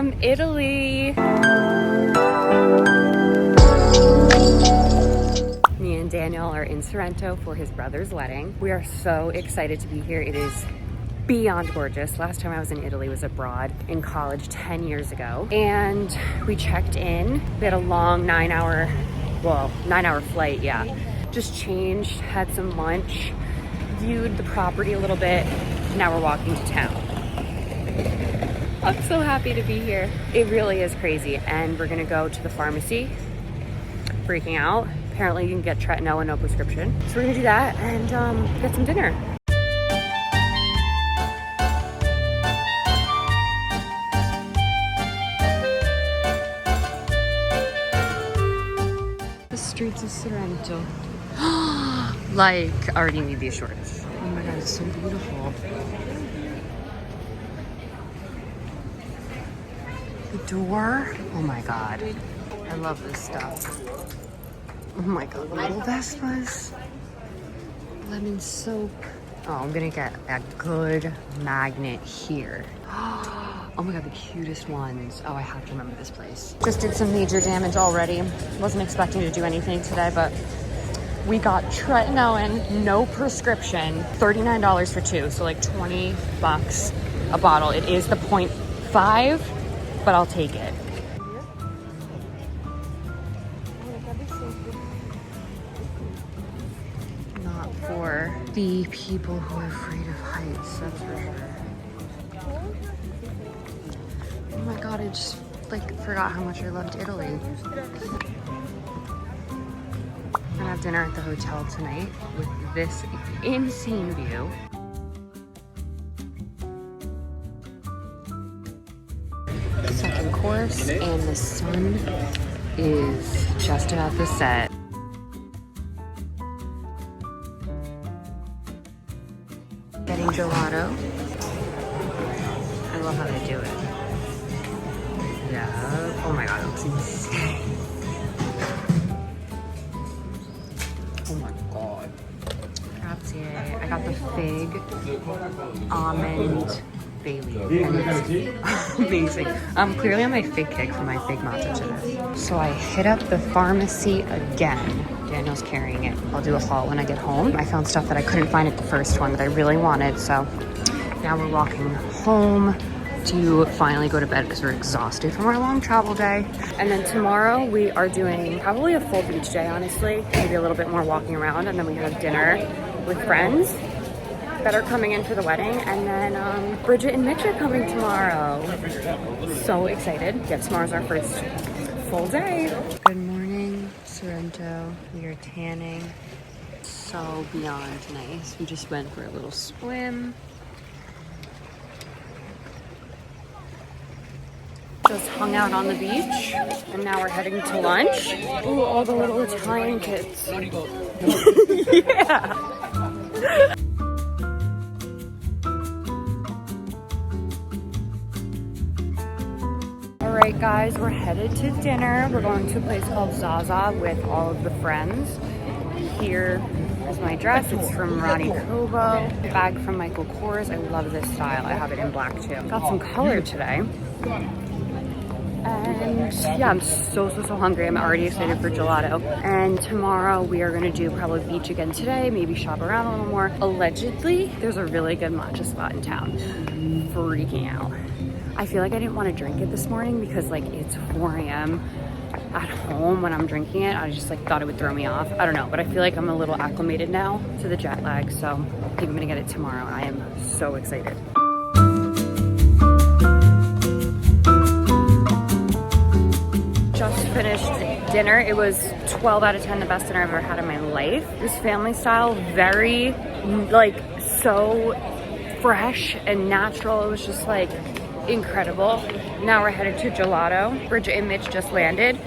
from Italy. Me and Daniel are in Sorrento for his brother's wedding. We are so excited to be here. It is beyond gorgeous. Last time I was in Italy was abroad in college 10 years ago. And we checked in. We had a long 9-hour flight, yeah. Just changed, had some lunch, viewed the property a little bit. Now we're walking to town. I'm so happy to be here. It really is crazy. And we're gonna go to the pharmacy. Freaking out. Apparently you can get tretinoin and no prescription. So we're gonna do that and get some dinner. The streets of Sorrento. Like, I already need these shorts. Oh my God, it's so beautiful. The door, oh my God. I love this stuff. Oh my God, little Vespas. Lemon soap. Oh, I'm gonna get a good magnet here. Oh my God, the cutest ones. Oh, I have to remember this place. Just did some major damage already. Wasn't expecting to do anything today, but we got tretinoin, no prescription, $39 for 2, so like 20 bucks a bottle. It is the 0.5, but I'll take it. Not for the people who are afraid of heights, that's for sure. Oh my God, I just like forgot how much I loved Italy. I'm gonna have dinner at the hotel tonight with this insane view. Second course, and the sun is just about to set. Getting gelato. I love how they do it. Yeah. Oh my God, it looks insane. Oh my God. Grazie. I got the fig almond Bailey, and it's amazing. I'm clearly on my fig kick for my fig matcha today. So I hit up the pharmacy again. Daniel's carrying it. I'll do a haul when I get home. I found stuff that I couldn't find at the first one that I really wanted, so now we're walking home to finally go to bed because we're exhausted from our long travel day. And then tomorrow we are doing probably a full beach day, honestly. Maybe a little bit more walking around, and then we have dinner with friends that are coming in for the wedding, and then Bridget and Mitch are coming tomorrow. So excited. Yeah, tomorrow's our first full day. Good morning, Sorrento. We are tanning. So beyond nice. We just went for a little swim. Just hung out on the beach, and now we're heading to lunch. Ooh, all the little Italian kids. Yeah. All right, guys, we're headed to dinner. We're going to a place called Zaza with all of the friends. Here is my dress. It's from Rani Kobo. Bag from Michael Kors. I love this style. I have it in black too. Got some color today. And yeah, I'm so hungry. I'm already excited for gelato. And tomorrow we are gonna do probably beach again today, maybe shop around a little more. Allegedly, there's a really good matcha spot in town. Freaking out. I feel like I didn't want to drink it this morning because like it's 4 a.m. at home when I'm drinking it. I just like thought it would throw me off. I don't know, but I feel like I'm a little acclimated now to the jet lag. So I think I'm gonna get it tomorrow, and I am so excited. Just finished dinner. It was 12 out of 10, the best dinner I've ever had in my life. It was family style, very like so fresh and natural. It was just like incredible. Now we're headed to gelato. Bridget and Mitch just landed.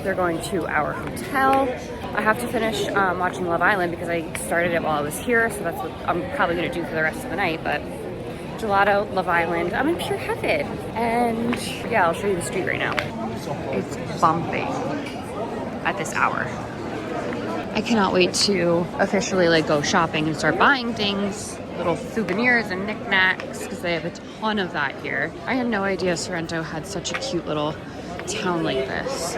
They're going to our hotel. I have to finish watching Love Island because I started it while I was here, so that's what I'm probably gonna do for the rest of the night. But gelato, Love Island, I'm in pure heaven. And yeah, I'll show you the street right now. It's bumping at this hour. I cannot wait to officially like go shopping and start buying things, little souvenirs and knickknacks, because they have a ton of that here. I had no idea Sorrento had such a cute little town like this.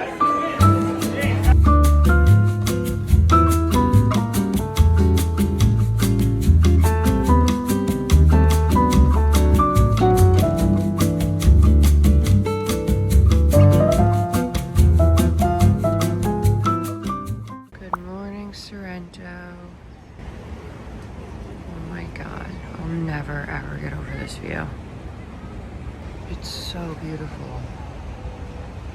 Good morning, Sorrento. Oh my God, I'll never ever get over this view. It's so beautiful.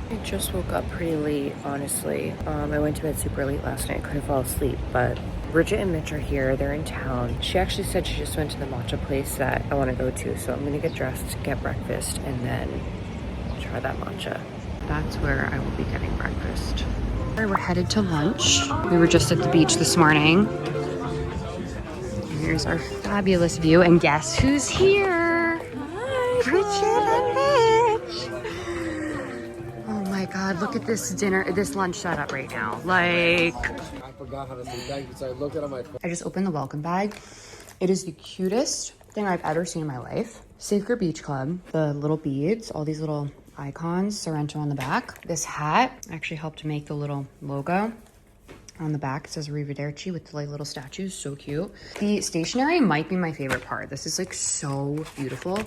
I just woke up pretty late, honestly. I went to bed super late last night, couldn't fall asleep, but Bridget and Mitch are here, they're in town. She actually said she just went to the matcha place that I want to go to, so I'm gonna get dressed, get breakfast, and then try that matcha. That's where I will be getting breakfast. We're headed to lunch. We were just at the beach this morning. Here's our fabulous view, and guess who's here? Hi, Bridget and Mitch. Oh my God, look at this lunch setup right now. Like, I forgot how to say thank you, so I looked at my phone. I just opened the welcome bag. It is the cutest thing I've ever seen in my life. Sacred Beach Club, the little beads, all these little icons, Sorrento on the back. This hat actually helped to make the little logo. On the back, it says Arrivederci with the like, little statues, so cute. The stationery might be my favorite part. This is like so beautiful.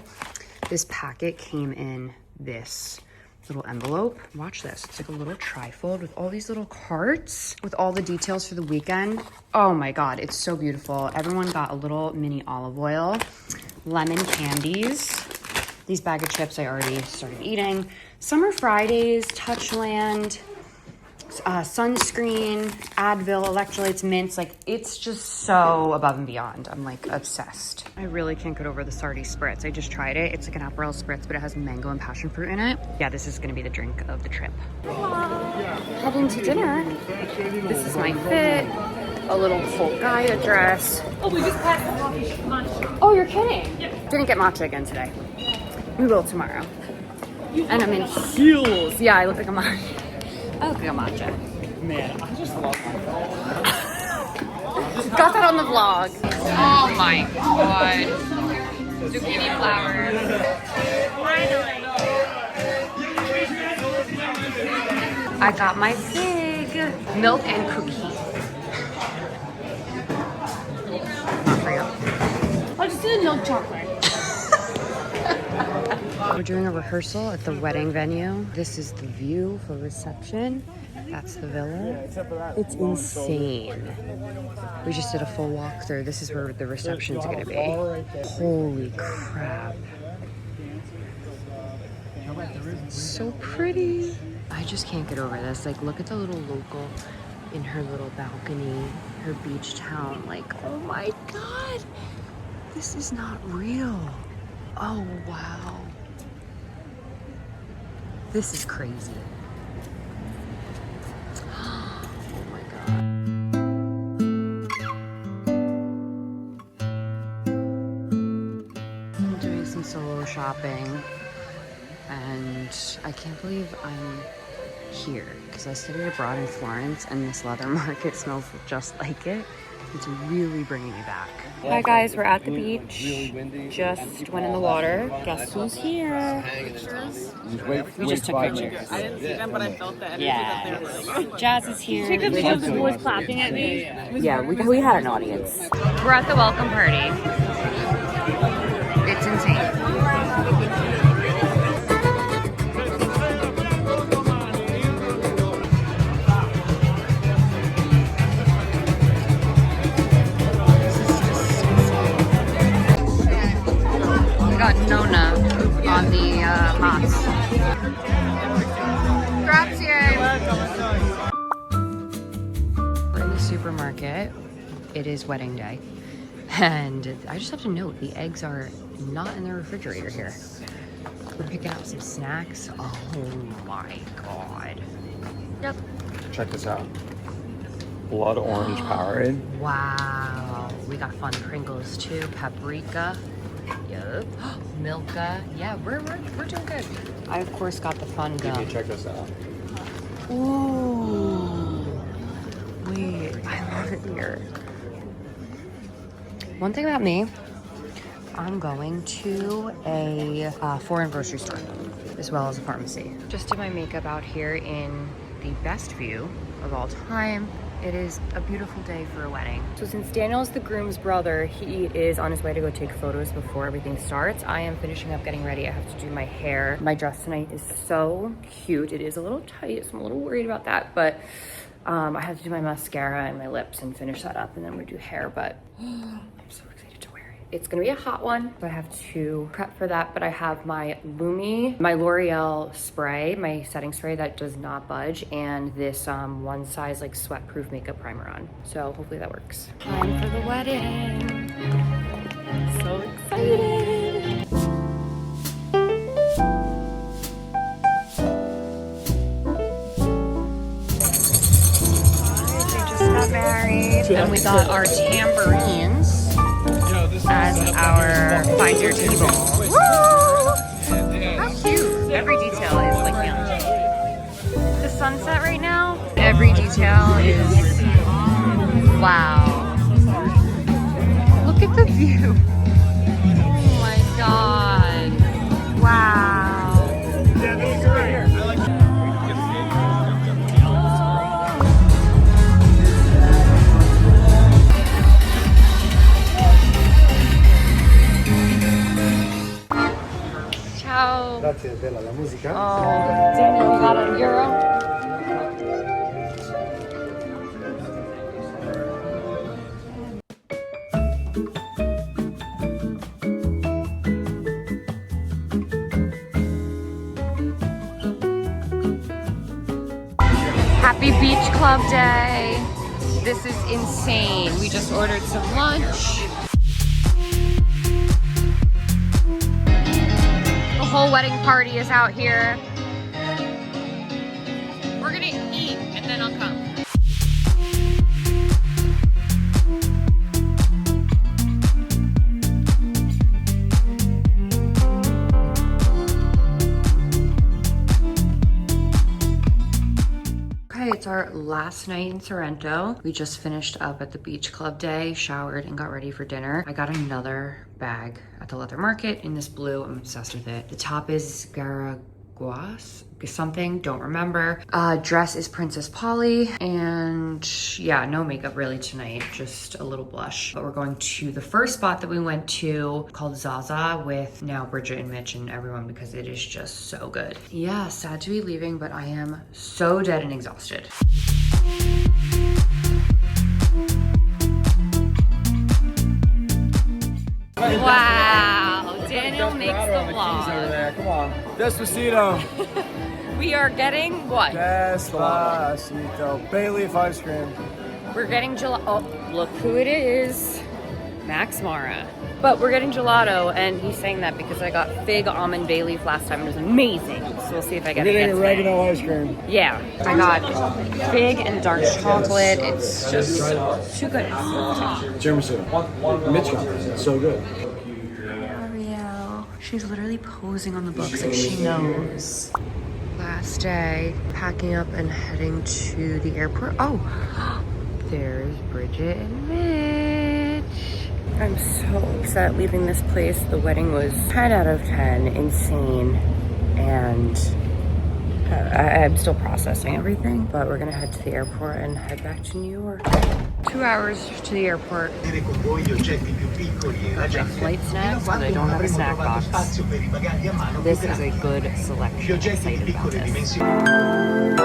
This packet came in this little envelope. Watch this, it's like a little trifold with all these little cards with all the details for the weekend. Oh my God, it's so beautiful. Everyone got a little mini olive oil, lemon candies. These bag of chips I already started eating. Summer Fridays, Touchland, sunscreen, Advil, electrolytes, mints. Like, it's just so above and beyond. I'm like obsessed. I really can't get over the Sardi Spritz. I just tried it. It's like an Aperol Spritz, but it has mango and passion fruit in it. Yeah, this is gonna be the drink of the trip. Heading to dinner. This is my fit. A little Folk Gaia dress. Oh, we just passed the matcha. Oh, you're kidding? Yep. Didn't get matcha again today. We will tomorrow. And I'm in heels. Yeah, I look like a matcha. I look like a matcha. Man, I just love my phone. Got that on the vlog. Oh my God. Zucchini flowers. I got my fig. Milk and cookie. Not for you. I'll just do the milk chocolate. We're doing a rehearsal at the wedding venue. This is the view for reception. That's the villa. It's insane. We just did a full walkthrough. This is where the reception's gonna be. Holy crap. So pretty. I just can't get over this. Like, look at the little local in her little balcony, her beach town. Like, oh my God. This is not real. Oh, wow. This is crazy. Oh my God. I'm doing some solo shopping and I can't believe I'm here because I studied abroad in Florence and this leather market smells just like it. It's really bringing me back. Hi guys, we're at the beach. Just went in the water. Guess who's here? We just took pictures. I didn't see them, but I felt that. Yeah. Jazz is here. Take a video of the boys clapping at me. Yeah, we had an audience. We're at the welcome party. It's insane. Got Nona on the mats. Grazie. We're in the supermarket. It is wedding day. And I just have to note, the eggs are not in the refrigerator here. We're picking up some snacks. Oh my God. Yep. Check this out. Blood orange Powerade. Wow. We got fun Pringles too. Paprika. Yup. Milka. Yeah, we're doing good. I of course got the fun gum. Check this out. Ooh. Wait, I love it here. One thing about me, I'm going to a foreign grocery store as well as a pharmacy. Just did my makeup out here in the best view of all time. It is a beautiful day for a wedding. So since Daniel's the groom's brother, he is on his way to go take photos before everything starts. I am finishing up getting ready. I have to do my hair. My dress tonight is so cute. It is a little tight, so I'm a little worried about that, but I have to do my mascara and my lips and finish that up, and then we do hair, but I'm so excited to wear it. It's gonna be a hot one, so I have to prep for that, but I have my my L'Oreal spray, my setting spray that does not budge, and this one size like sweat-proof makeup primer on. So hopefully that works. Time for the wedding. So excited. Got married, and we got our tambourines as our find your table. Woo! How cute! Every detail is like young. The sunset right now, every detail is wow. Look at the view. Oh my god! Wow. Yeah, this is right here. Ciao. Grazie Bella, la musica. Oh, Daniel, you got a euro? Happy Beach Club Day. This is insane. We just ordered some lunch. The whole wedding party is out here. We're gonna eat and then I'll come. Okay, it's our last night in Sorrento. We just finished up at the beach club day, showered, and got ready for dinner. I got another bag at the leather market in this blue. I'm obsessed with it. The top is Garaguas, something, don't remember. Dress is Princess Polly, and yeah, no makeup really tonight, just a little blush. But we're going to the first spot that we went to called Zaza with now Bridget and Mitch and everyone because it is just so good. Yeah, sad to be leaving, but I am so dead and exhausted. Wow, Daniel makes the vlog. Come on. Despacito. We are getting what? Despacito. Bay leaf ice cream. We're getting gelato. Oh, look who it is. Max Mara. But we're getting gelato, and he's saying that because I got fig almond bay leaf last time and it was amazing. So we'll see if I get it again today. Oregano ice cream. Yeah, I got fig and dark chocolate. It's just too good. Tiramisu. Mitch got it. It's so good. Ariel. She's literally posing on the books like she knows. Last day, packing up and heading to the airport. Oh, there's Bridget and Mitch. I'm so upset leaving this place. The wedding was 10 out of 10, insane, and I'm still processing everything, but we're gonna head to the airport and head back to New York. 2 hours to the airport. Got my flight snacks, but I don't have a snack box. This is a good selection. I'm excited about this.